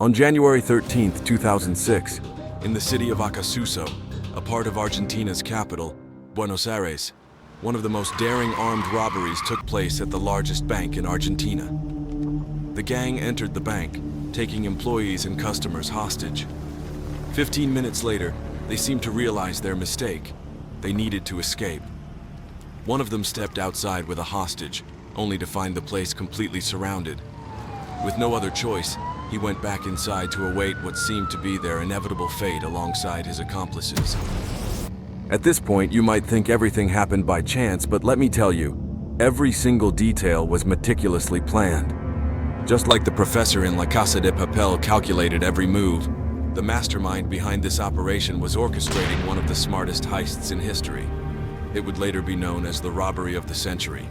On January 13, 2006, in the city of Acasuso, a part of Argentina's capital, Buenos Aires, one of the most daring armed robberies took place at the largest bank in Argentina. The gang entered the bank, taking employees and customers hostage. 15 minutes later, they seemed to realize their mistake. They needed to escape. One of them stepped outside with a hostage, only to find the place completely surrounded. With no other choice, he went back inside to await what seemed to be their inevitable fate alongside his accomplices. At this point, you might think everything happened by chance, but let me tell you, every single detail was meticulously planned. Just like the professor in La Casa de Papel calculated every move, the mastermind behind this operation was orchestrating one of the smartest heists in history. It would later be known as the robbery of the century.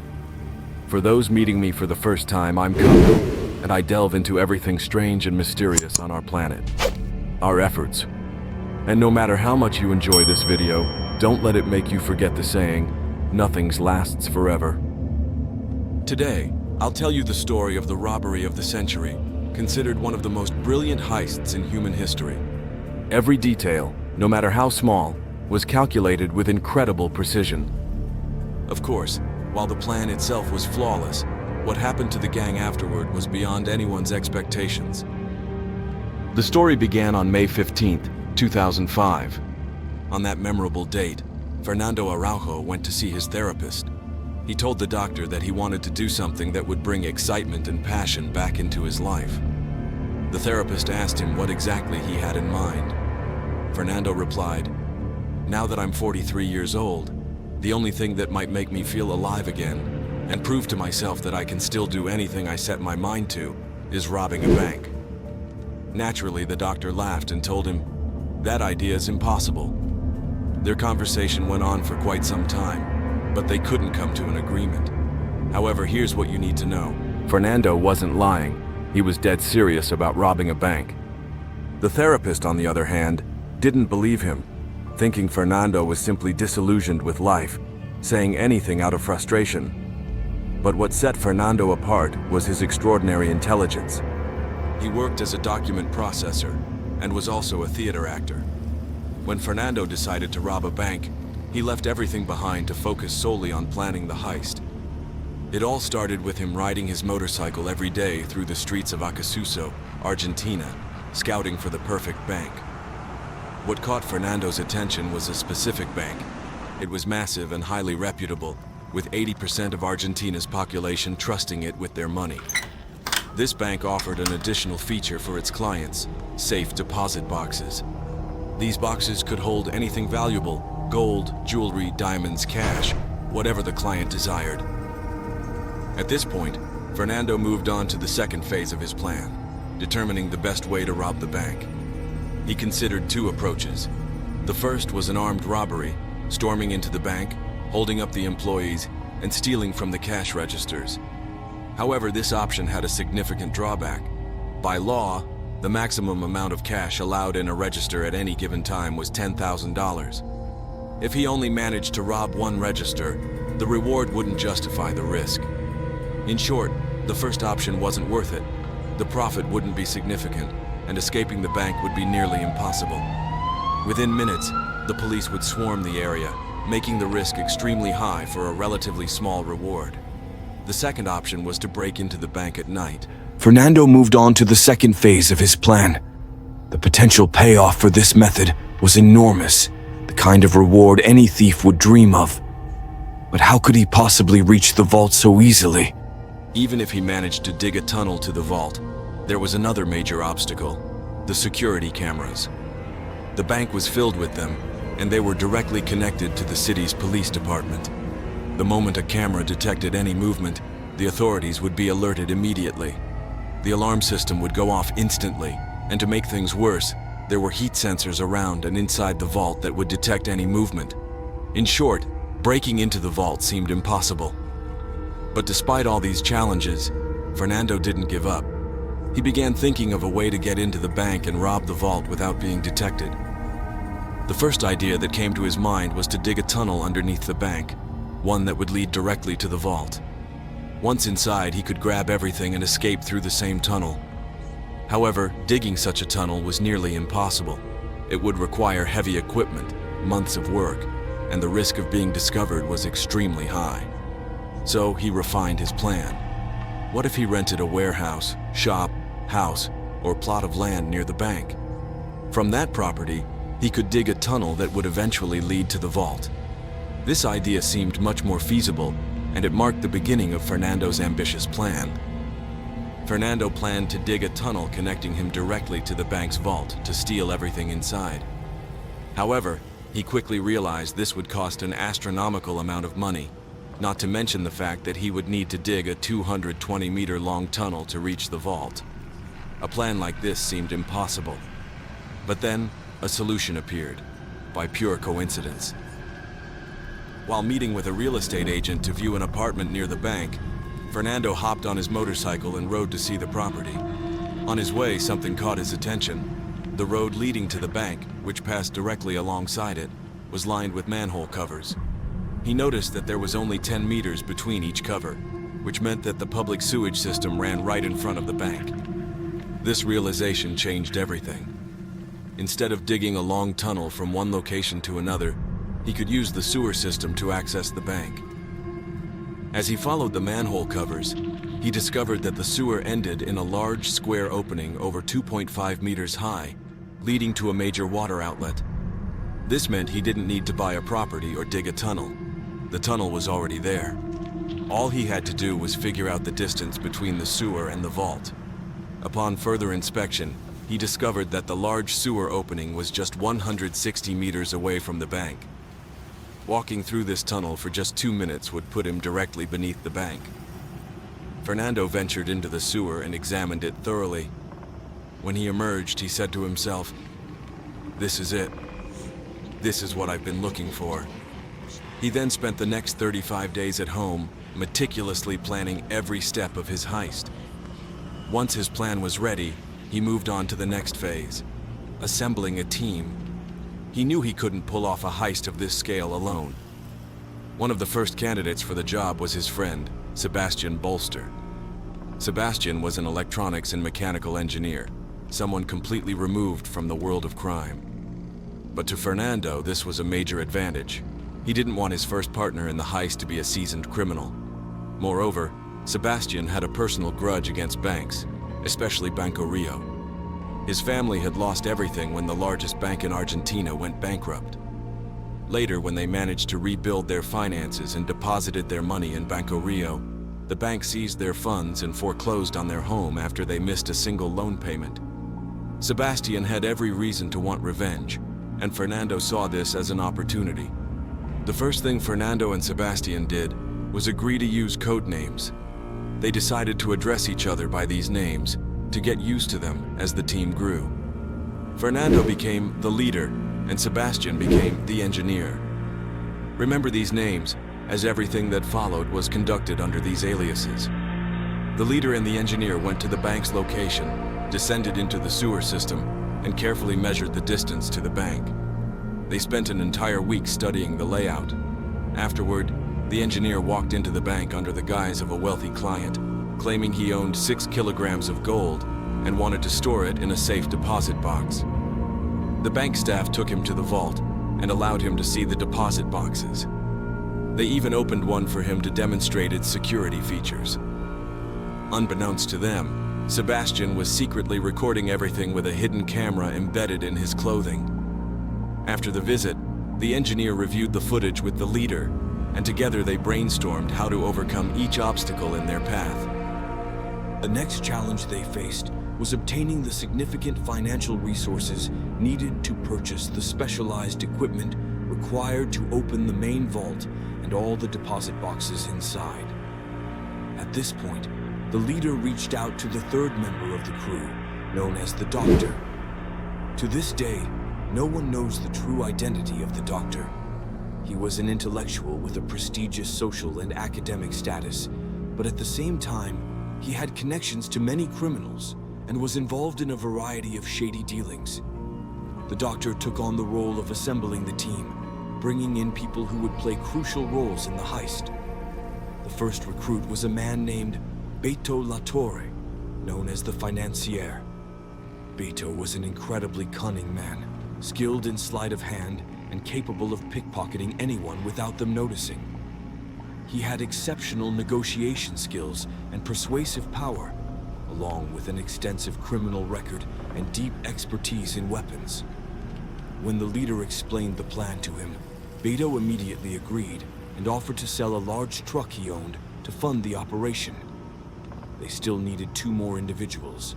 For those meeting me for the first time, I'm Kyle, and I delve into everything strange and mysterious on our planet, our efforts. And no matter how much you enjoy this video, don't let it make you forget the saying, nothing lasts forever. Today, I'll tell you the story of the robbery of the century, considered one of the most brilliant heists in human history. Every detail, no matter how small, was calculated with incredible precision. Of course, while the plan itself was flawless, what happened to the gang afterward was beyond anyone's expectations. The story began on May 15th, 2005. On that memorable date, Fernando Araujo went to see his therapist. He told the doctor that he wanted to do something that would bring excitement and passion back into his life. The therapist asked him what exactly he had in mind. Fernando replied, "Now that I'm 43 years old, the only thing that might make me feel alive again and prove to myself that I can still do anything I set my mind to is robbing a bank." Naturally, the doctor laughed and told him, "That idea is impossible." Their conversation went on for quite some time, but they couldn't come to an agreement. However, here's what you need to know. Fernando wasn't lying. He was dead serious about robbing a bank. The therapist, on the other hand, didn't believe him, thinking Fernando was simply disillusioned with life, saying anything out of frustration. But what set Fernando apart was his extraordinary intelligence. He worked as a document processor and was also a theater actor. When Fernando decided to rob a bank, he left everything behind to focus solely on planning the heist. It all started with him riding his motorcycle every day through the streets of Acasuso, Argentina, scouting for the perfect bank. What caught Fernando's attention was a specific bank. It was massive and highly reputable, with 80% of Argentina's population trusting it with their money. This bank offered an additional feature for its clients: safe deposit boxes. These boxes could hold anything valuable: gold, jewelry, diamonds, cash, whatever the client desired. At this point, Fernando moved on to the second phase of his plan, determining the best way to rob the bank. He considered two approaches. The first was an armed robbery, storming into the bank, holding up the employees, and stealing from the cash registers. However, this option had a significant drawback. By law, the maximum amount of cash allowed in a register at any given time was $10,000. If he only managed to rob one register, the reward wouldn't justify the risk. In short, the first option wasn't worth it. The profit wouldn't be significant, and escaping the bank would be nearly impossible. Within minutes, the police would swarm the area, making the risk extremely high for a relatively small reward. The second option was to break into the bank at night. Fernando moved on to the second phase of his plan. The potential payoff for this method was enormous, the kind of reward any thief would dream of. But how could he possibly reach the vault so easily? Even if he managed to dig a tunnel to the vault, there was another major obstacle: the security cameras. The bank was filled with them, and they were directly connected to the city's police department. The moment a camera detected any movement, the authorities would be alerted immediately. The alarm system would go off instantly, and to make things worse, there were heat sensors around and inside the vault that would detect any movement. In short, breaking into the vault seemed impossible. But despite all these challenges, Fernando didn't give up. He began thinking of a way to get into the bank and rob the vault without being detected. The first idea that came to his mind was to dig a tunnel underneath the bank, one that would lead directly to the vault. Once inside, he could grab everything and escape through the same tunnel. However, digging such a tunnel was nearly impossible. It would require heavy equipment, months of work, and the risk of being discovered was extremely high. So he refined his plan. What if he rented a warehouse, shop, house, or plot of land near the bank? From that property, he could dig a tunnel that would eventually lead to the vault. This idea seemed much more feasible, and it marked the beginning of Fernando's ambitious plan. Fernando planned to dig a tunnel connecting him directly to the bank's vault to steal everything inside. However, he quickly realized this would cost an astronomical amount of money, not to mention the fact that he would need to dig a 220-meter-long tunnel to reach the vault. A plan like this seemed impossible. But then, a solution appeared, by pure coincidence. While meeting with a real estate agent to view an apartment near the bank, Fernando hopped on his motorcycle and rode to see the property. On his way, something caught his attention. The road leading to the bank, which passed directly alongside it, was lined with manhole covers. He noticed that there was only 10 meters between each cover, which meant that the public sewage system ran right in front of the bank. This realization changed everything. Instead of digging a long tunnel from one location to another, he could use the sewer system to access the bank. As he followed the manhole covers, he discovered that the sewer ended in a large square opening over 2.5 meters high, leading to a major water outlet. This meant he didn't need to buy a property or dig a tunnel. The tunnel was already there. All he had to do was figure out the distance between the sewer and the vault. Upon further inspection, he discovered that the large sewer opening was just 160 meters away from the bank. Walking through this tunnel for just 2 minutes would put him directly beneath the bank. Fernando ventured into the sewer and examined it thoroughly. When he emerged, he said to himself, "This is it. This is what I've been looking for." He then spent the next 35 days at home, meticulously planning every step of his heist. Once his plan was ready, he moved on to the next phase, assembling a team. He knew he couldn't pull off a heist of this scale alone. One of the first candidates for the job was his friend, Sebastian Bolster. Sebastian was an electronics and mechanical engineer, someone completely removed from the world of crime. But to Fernando, this was a major advantage. He didn't want his first partner in the heist to be a seasoned criminal. Moreover, Sebastian had a personal grudge against banks, especially Banco Río. His family had lost everything when the largest bank in Argentina went bankrupt. Later, when they managed to rebuild their finances and deposited their money in Banco Río, the bank seized their funds and foreclosed on their home after they missed a single loan payment. Sebastian had every reason to want revenge, and Fernando saw this as an opportunity. The first thing Fernando and Sebastian did was agree to use code names. They decided to address each other by these names to get used to them as the team grew. Fernando became the leader, and Sebastian became the engineer. Remember these names, as everything that followed was conducted under these aliases. The leader and the engineer went to the bank's location, descended into the sewer system, and carefully measured the distance to the bank. They spent an entire week studying the layout. Afterward, the engineer walked into the bank under the guise of a wealthy client, claiming he owned 6 kilograms of gold and wanted to store it in a safe deposit box. The bank staff took him to the vault and allowed him to see the deposit boxes. They even opened one for him to demonstrate its security features. Unbeknownst to them, Sebastian was secretly recording everything with a hidden camera embedded in his clothing. After the visit, the engineer reviewed the footage with the leader, and together they brainstormed how to overcome each obstacle in their path. The next challenge they faced was obtaining the significant financial resources needed to purchase the specialized equipment required to open the main vault and all the deposit boxes inside. At this point, the leader reached out to the third member of the crew, known as the Doctor. To this day, no one knows the true identity of the Doctor. He was an intellectual with a prestigious social and academic status, but at the same time, he had connections to many criminals and was involved in a variety of shady dealings. The Doctor took on the role of assembling the team, bringing in people who would play crucial roles in the heist. The first recruit was a man named Beto La Torre, known as the Financier. Beto was an incredibly cunning man, skilled in sleight of hand and capable of pickpocketing anyone without them noticing. He had exceptional negotiation skills and persuasive power, along with an extensive criminal record and deep expertise in weapons. When the leader explained the plan to him, Beto immediately agreed and offered to sell a large truck he owned to fund the operation. They still needed 2 more individuals,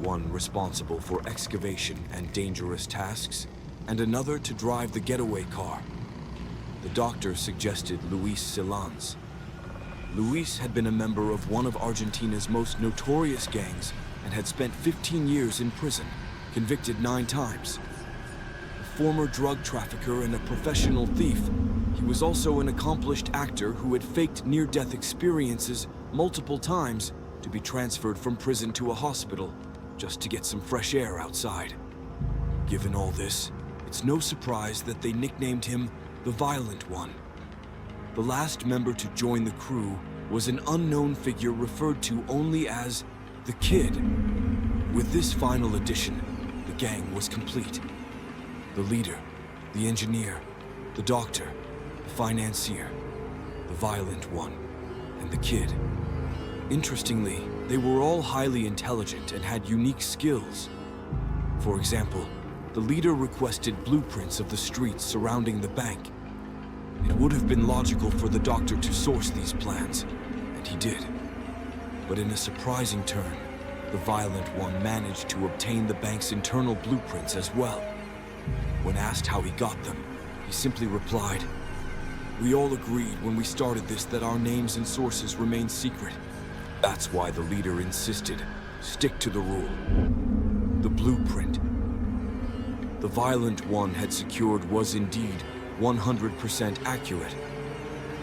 one responsible for excavation and dangerous tasks, and another to drive the getaway car. The doctor suggested Luis Silans. Luis had been a member of one of Argentina's most notorious gangs and had spent 15 years in prison, convicted 9 times. A former drug trafficker and a professional thief, he was also an accomplished actor who had faked near-death experiences multiple times to be transferred from prison to a hospital just to get some fresh air outside. Given all this, it's no surprise that they nicknamed him the Violent One. The last member to join the crew was an unknown figure referred to only as the Kid. With this final addition, the gang was complete. The leader, the engineer, the doctor, the financier, the Violent One, and the Kid. Interestingly, they were all highly intelligent and had unique skills. For example, the leader requested blueprints of the streets surrounding the bank. It would have been logical for the doctor to source these plans, and he did. But in a surprising turn, the Violent One managed to obtain the bank's internal blueprints as well. When asked how he got them, he simply replied, "We all agreed when we started this that our names and sources remain secret. That's why the leader insisted, stick to the rule." The blueprint the Violent One had secured was indeed 100% accurate.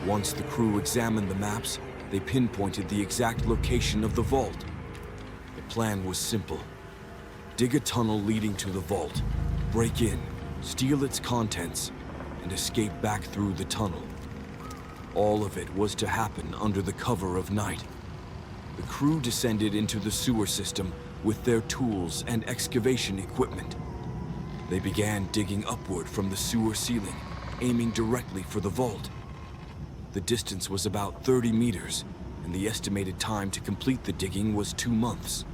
Once the crew examined the maps, they pinpointed the exact location of the vault. The plan was simple. Dig a tunnel leading to the vault, break in, steal its contents, and escape back through the tunnel. All of it was to happen under the cover of night. The crew descended into the sewer system with their tools and excavation equipment. They began digging upward from the sewer ceiling, aiming directly for the vault. The distance was about 30 meters, and the estimated time to complete the digging was 2 months.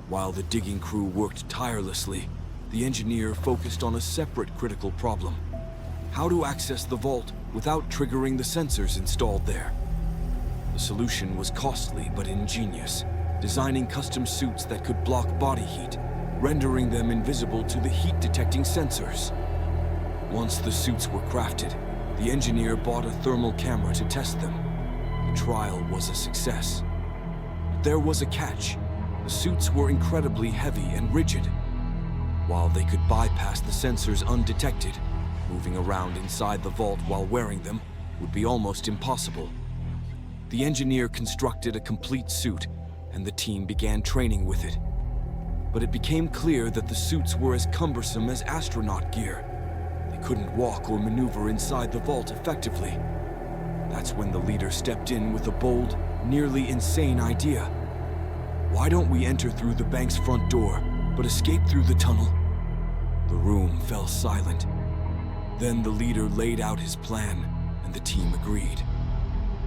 While the digging crew worked tirelessly, the engineer focused on a separate critical problem: how to access the vault without triggering the sensors installed there. The solution was costly but ingenious, designing custom suits that could block body heat, rendering them invisible to the heat-detecting sensors. Once the suits were crafted, the engineer bought a thermal camera to test them. The trial was a success. But there was a catch. The suits were incredibly heavy and rigid. While they could bypass the sensors undetected, moving around inside the vault while wearing them would be almost impossible. The engineer constructed a complete suit, and the team began training with it. But it became clear that the suits were as cumbersome as astronaut gear. They couldn't walk or maneuver inside the vault effectively. That's when the leader stepped in with a bold, nearly insane idea. Why don't we enter through the bank's front door, but escape through the tunnel? The room fell silent. Then the leader laid out his plan, and the team agreed.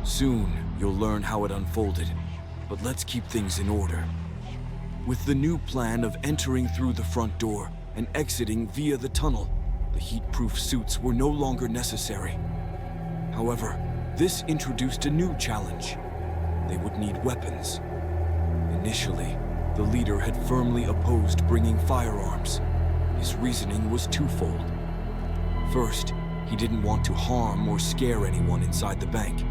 Soon, you'll learn how it unfolded, but let's keep things in order. With the new plan of entering through the front door and exiting via the tunnel, the heat-proof suits were no longer necessary. However, this introduced a new challenge. They would need weapons. Initially, the leader had firmly opposed bringing firearms. His reasoning was twofold. First, he didn't want to harm or scare anyone inside the bank.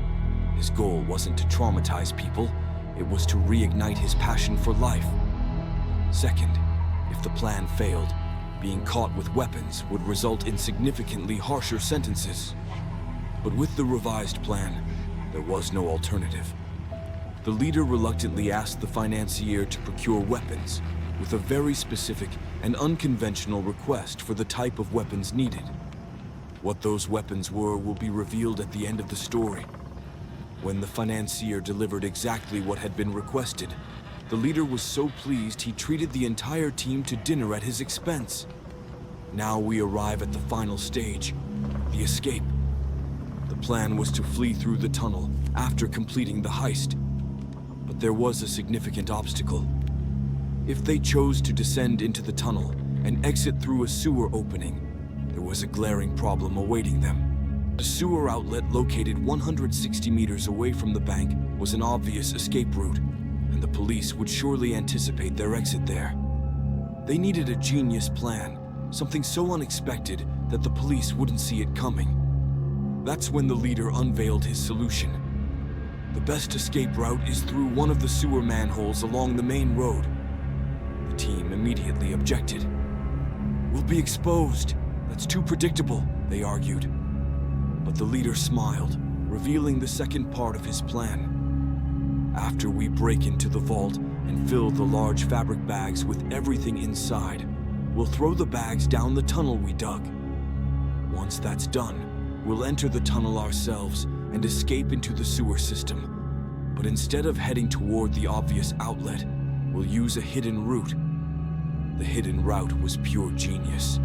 His goal wasn't to traumatize people, it was to reignite his passion for life. Second, if the plan failed, being caught with weapons would result in significantly harsher sentences. But with the revised plan, there was no alternative. The leader reluctantly asked the financier to procure weapons, with a very specific and unconventional request for the type of weapons needed. What those weapons were will be revealed at the end of the story. When the financier delivered exactly what had been requested, The leader was so pleased he treated the entire team to dinner at his expense. Now we arrive at the final stage, the escape. The plan was to flee through the tunnel after completing the heist. But there was a significant obstacle. If they chose to descend into the tunnel and exit through a sewer opening, there was a glaring problem awaiting them. The sewer outlet located 160 meters away from the bank was an obvious escape route, and the police would surely anticipate their exit there. They needed a genius plan, something so unexpected that the police wouldn't see it coming. That's when the leader unveiled his solution. The best escape route is through one of the sewer manholes along the main road. The team immediately objected. "We'll be exposed. That's too predictable," they argued. But the leader smiled, revealing the second part of his plan. "After we break into the vault and fill the large fabric bags with everything inside, we'll throw the bags down the tunnel we dug. Once that's done, we'll enter the tunnel ourselves and escape into the sewer system. But instead of heading toward the obvious outlet, we'll use a hidden route." The hidden route was pure genius.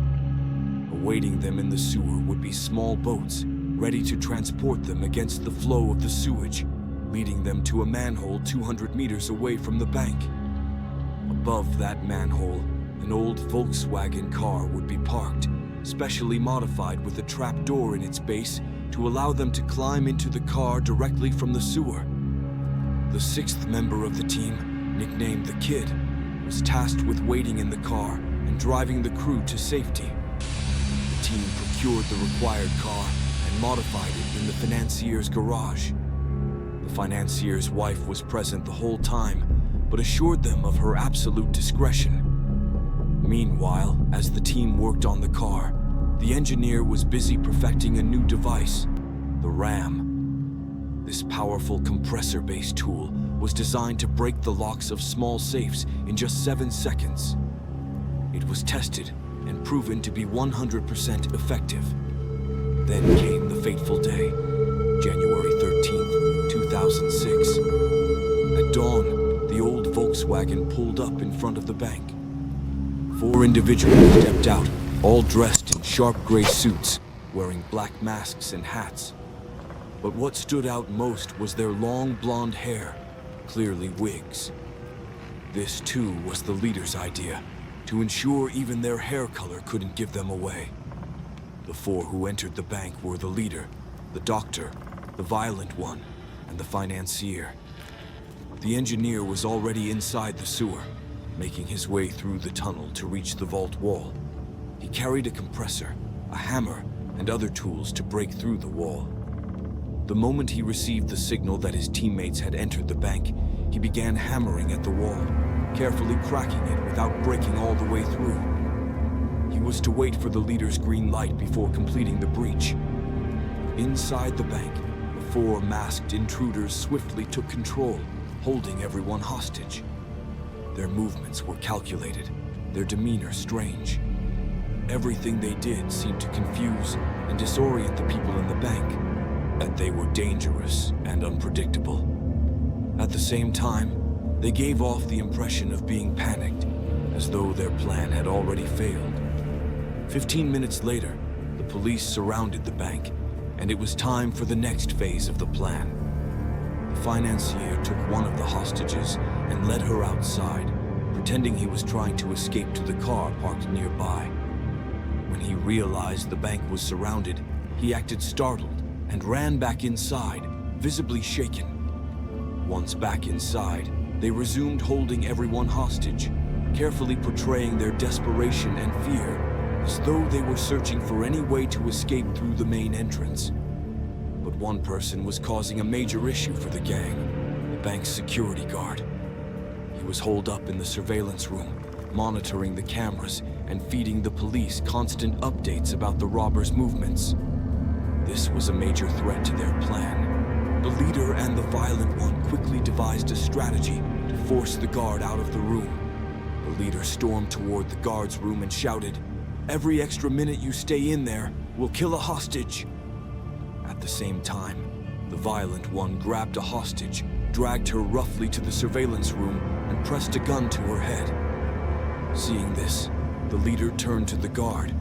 Awaiting them in the sewer would be small boats, ready to transport them against the flow of the sewage, leading them to a manhole 200 meters away from the bank. Above that manhole, an old Volkswagen car would be parked, specially modified with a trap door in its base to allow them to climb into the car directly from the sewer. The sixth member of the team, nicknamed the Kid, was tasked with waiting in the car and driving the crew to safety. The team procured the required car and modified it in the financier's garage. The financier's wife was present the whole time, but assured them of her absolute discretion. Meanwhile, as the team worked on the car, the engineer was busy perfecting a new device, the RAM. This powerful compressor-based tool was designed to break the locks of small safes in just 7 seconds. It was tested and proven to be 100% effective. Then came the fateful day, January 13th, 2006. At dawn, the old Volkswagen pulled up in front of the bank. 4 individuals stepped out, all dressed in sharp gray suits, wearing black masks and hats. But what stood out most was their long blonde hair, clearly wigs. This too was the leader's idea, to ensure even their hair color couldn't give them away. The 4 who entered the bank were the leader, the doctor, the violent one, and the financier. The engineer was already inside the sewer, making his way through the tunnel to reach the vault wall. He carried a compressor, a hammer, and other tools to break through the wall. The moment he received the signal that his teammates had entered the bank, he began hammering at the wall, carefully cracking it without breaking all the way through. He was to wait for the leader's green light before completing the breach. Inside the bank, the 4 masked intruders swiftly took control, holding everyone hostage. Their movements were calculated, their demeanor strange. Everything they did seemed to confuse and disorient the people in the bank, and they were dangerous and unpredictable. At the same time, they gave off the impression of being panicked, as though their plan had already failed. 15 minutes later, the police surrounded the bank, and it was time for the next phase of the plan. The financier took one of the hostages and led her outside, pretending he was trying to escape to the car parked nearby. When he realized the bank was surrounded, he acted startled and ran back inside, visibly shaken. Once back inside, they resumed holding everyone hostage, carefully portraying their desperation and fear, as though they were searching for any way to escape through the main entrance. But one person was causing a major issue for the gang, the bank's security guard. He was holed up in the surveillance room, monitoring the cameras and feeding the police constant updates about the robbers' movements. This was a major threat to their plan. The leader and the violent one quickly devised a strategy to force the guard out of the room. The leader stormed toward the guard's room and shouted, "Every extra minute you stay in there, we'll kill a hostage." At the same time, the violent one grabbed a hostage, dragged her roughly to the surveillance room and pressed a gun to her head. Seeing this, the leader turned to the guard.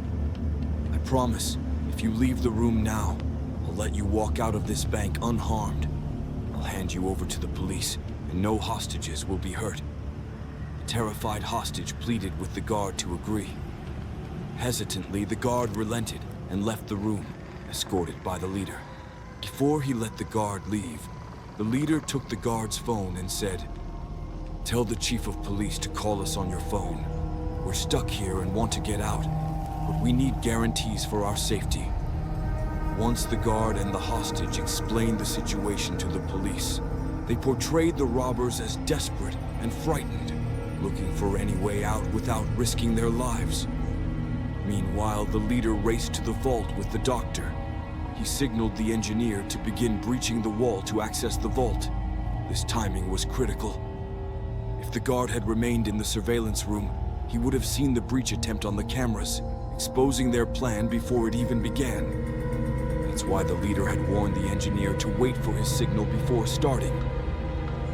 "I promise, if you leave the room now, I'll let you walk out of this bank unharmed. I'll hand you over to the police, and no hostages will be hurt." The terrified hostage pleaded with the guard to agree. Hesitantly, the guard relented and left the room, escorted by the leader. Before he let the guard leave, the leader took the guard's phone and said, "Tell the chief of police to call us on your phone. We're stuck here and want to get out, but we need guarantees for our safety." Once the guard and the hostage explained the situation to the police, they portrayed the robbers as desperate and frightened, looking for any way out without risking their lives. Meanwhile, the leader raced to the vault with the doctor. He signaled the engineer to begin breaching the wall to access the vault. This timing was critical. If the guard had remained in the surveillance room, he would have seen the breach attempt on the cameras, exposing their plan before it even began. That's why the leader had warned the engineer to wait for his signal before starting.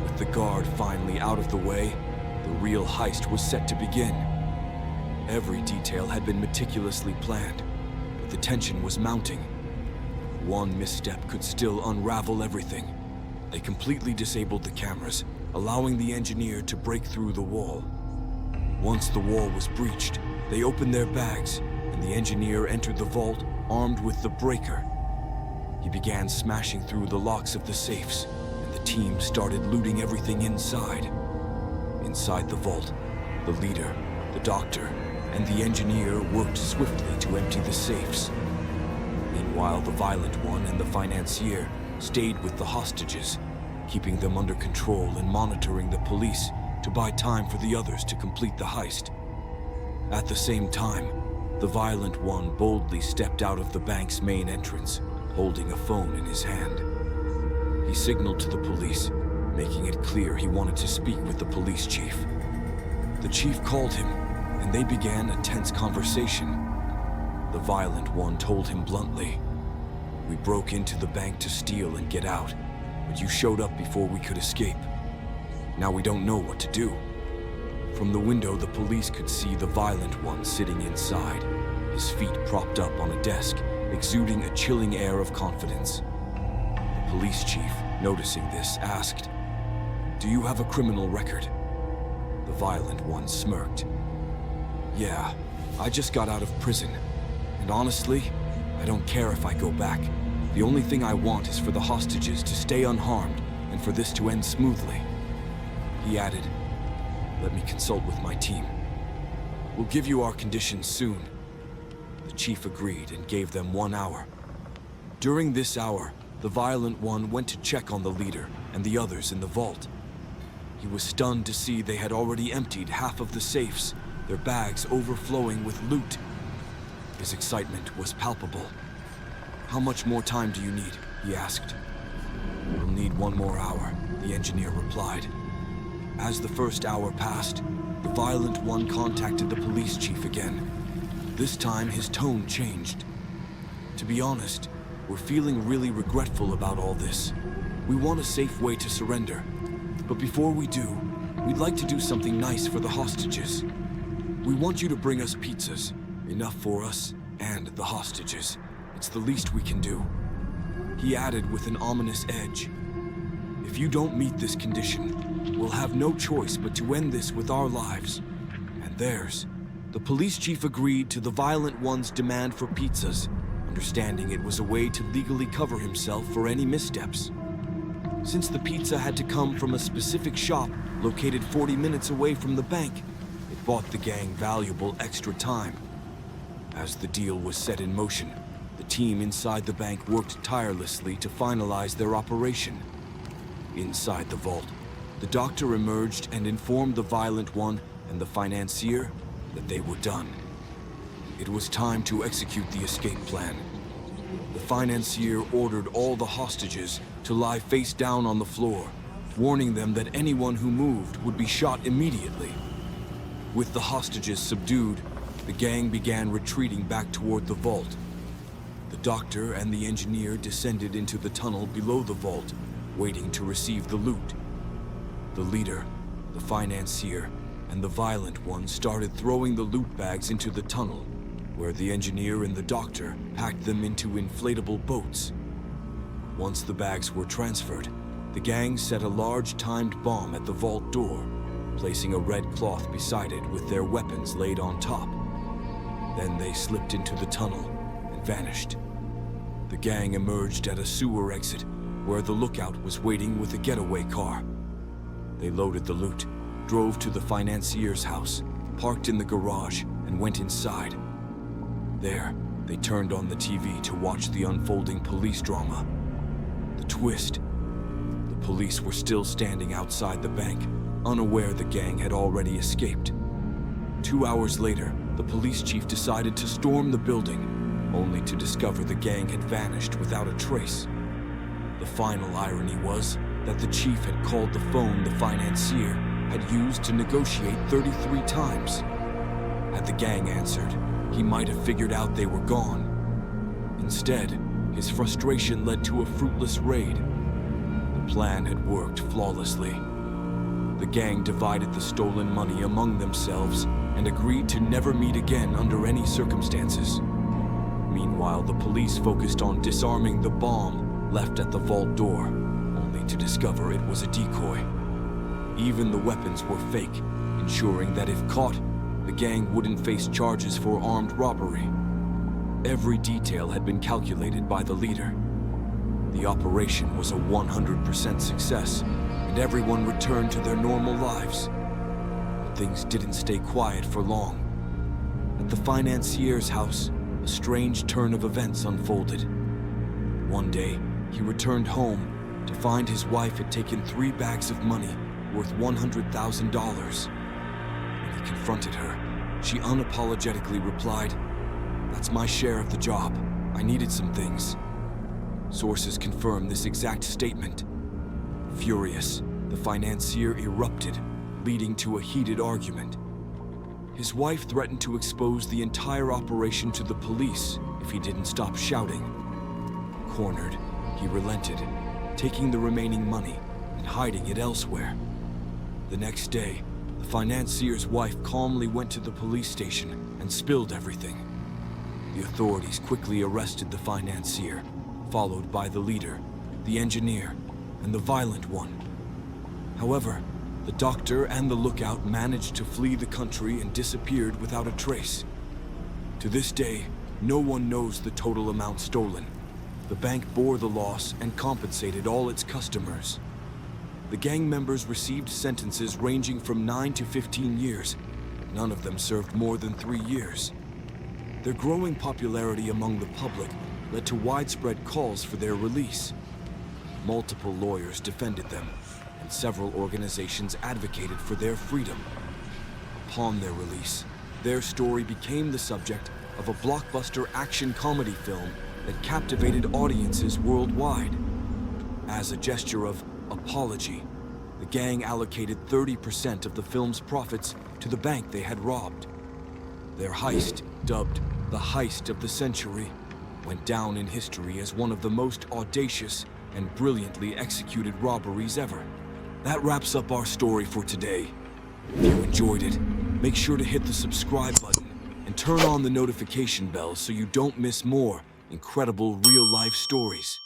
With the guard finally out of the way, the real heist was set to begin. Every detail had been meticulously planned, but the tension was mounting. One misstep could still unravel everything. They completely disabled the cameras, allowing the engineer to break through the wall. Once the wall was breached, they opened their bags, and the engineer entered the vault armed with the breaker. He began smashing through the locks of the safes, and the team started looting everything inside. Inside the vault, the leader, the doctor, and the engineer worked swiftly to empty the safes. Meanwhile, the violent one and the financier stayed with the hostages, keeping them under control and monitoring the police to buy time for the others to complete the heist. At the same time, the violent one boldly stepped out of the bank's main entrance, holding a phone in his hand. He signaled to the police, making it clear he wanted to speak with the police chief. The chief called him, and they began a tense conversation. The violent one told him bluntly, "We broke into the bank to steal and get out, but you showed up before we could escape. Now we don't know what to do." From the window, the police could see the violent one sitting inside, his feet propped up on a desk, exuding a chilling air of confidence. The police chief, noticing this, asked, "Do you have a criminal record?" The violent one smirked. "Yeah, I just got out of prison. And honestly, I don't care if I go back. The only thing I want is for the hostages to stay unharmed and for this to end smoothly." He added, "Let me consult with my team. We'll give you our conditions soon." The chief agreed and gave them 1 hour. During this hour, the violent one went to check on the leader and the others in the vault. He was stunned to see they had already emptied half of the safes, their bags overflowing with loot. His excitement was palpable. "How much more time do you need?" he asked. "We'll need 1 more hour," the engineer replied. As the first hour passed, the violent one contacted the police chief again. This time, his tone changed. "To be honest, we're feeling really regretful about all this. We want a safe way to surrender. But before we do, we'd like to do something nice for the hostages. We want you to bring us pizzas, enough for us and the hostages. It's the least we can do." He added with an ominous edge, "If you don't meet this condition, we'll have no choice but to end this with our lives and theirs." The police chief agreed to the violent one's demand for pizzas, understanding it was a way to legally cover himself for any missteps. Since the pizza had to come from a specific shop located 40 minutes away from the bank, it bought the gang valuable extra time. As the deal was set in motion, the team inside the bank worked tirelessly to finalize their operation. Inside the vault, the doctor emerged and informed the violent one and the financier that they were done. It was time to execute the escape plan. The financier ordered all the hostages to lie face down on the floor, warning them that anyone who moved would be shot immediately. With the hostages subdued, the gang began retreating back toward the vault. The doctor and the engineer descended into the tunnel below the vault, waiting to receive the loot. The leader, the financier, and the violent one started throwing the loot bags into the tunnel, where the engineer and the doctor packed them into inflatable boats. Once the bags were transferred, the gang set a large timed bomb at the vault door, placing a red cloth beside it with their weapons laid on top. Then they slipped into the tunnel and vanished. The gang emerged at a sewer exit where the lookout was waiting with a getaway car. They loaded the loot, drove to the financier's house, parked in the garage, and went inside. There, they turned on the TV to watch the unfolding police drama. The twist: the police were still standing outside the bank, unaware the gang had already escaped. 2 hours later, the police chief decided to storm the building, only to discover the gang had vanished without a trace. The final irony was that the chief had called the phone the financier had used to negotiate 33 times. Had the gang answered, he might have figured out they were gone. Instead, his frustration led to a fruitless raid. The plan had worked flawlessly. The gang divided the stolen money among themselves and agreed to never meet again under any circumstances. Meanwhile, the police focused on disarming the bomb left at the vault door, only to discover it was a decoy. Even the weapons were fake, ensuring that if caught, the gang wouldn't face charges for armed robbery. Every detail had been calculated by the leader. The operation was a 100% success, and everyone returned to their normal lives. But things didn't stay quiet for long. At the financier's house, a strange turn of events unfolded. One day, he returned home to find his wife had taken 3 bags of money worth $100,000. When he confronted her, she unapologetically replied, "That's my share of the job. I needed some things." Sources confirm this exact statement. Furious, the financier erupted, leading to a heated argument. His wife threatened to expose the entire operation to the police if he didn't stop shouting. Cornered, he relented, taking the remaining money and hiding it elsewhere. The next day, the financier's wife calmly went to the police station and spilled everything. The authorities quickly arrested the financier, followed by the leader, the engineer, and the violent one. However, the doctor and the lookout managed to flee the country and disappeared without a trace. To this day, no one knows the total amount stolen. The bank bore the loss and compensated all its customers. The gang members received sentences ranging from 9 to 15 years. None of them served more than 3 years. Their growing popularity among the public led to widespread calls for their release. Multiple lawyers defended them, and several organizations advocated for their freedom. Upon their release, their story became the subject of a blockbuster action comedy film that captivated audiences worldwide. As a gesture of apology, the gang allocated 30% of the film's profits to the bank they had robbed. Their heist, dubbed the heist of the century, went down in history as one of the most audacious and brilliantly executed robberies ever. That wraps up our story for today. If you enjoyed it, make sure to hit the subscribe button and turn on the notification bell so you don't miss more incredible real-life stories.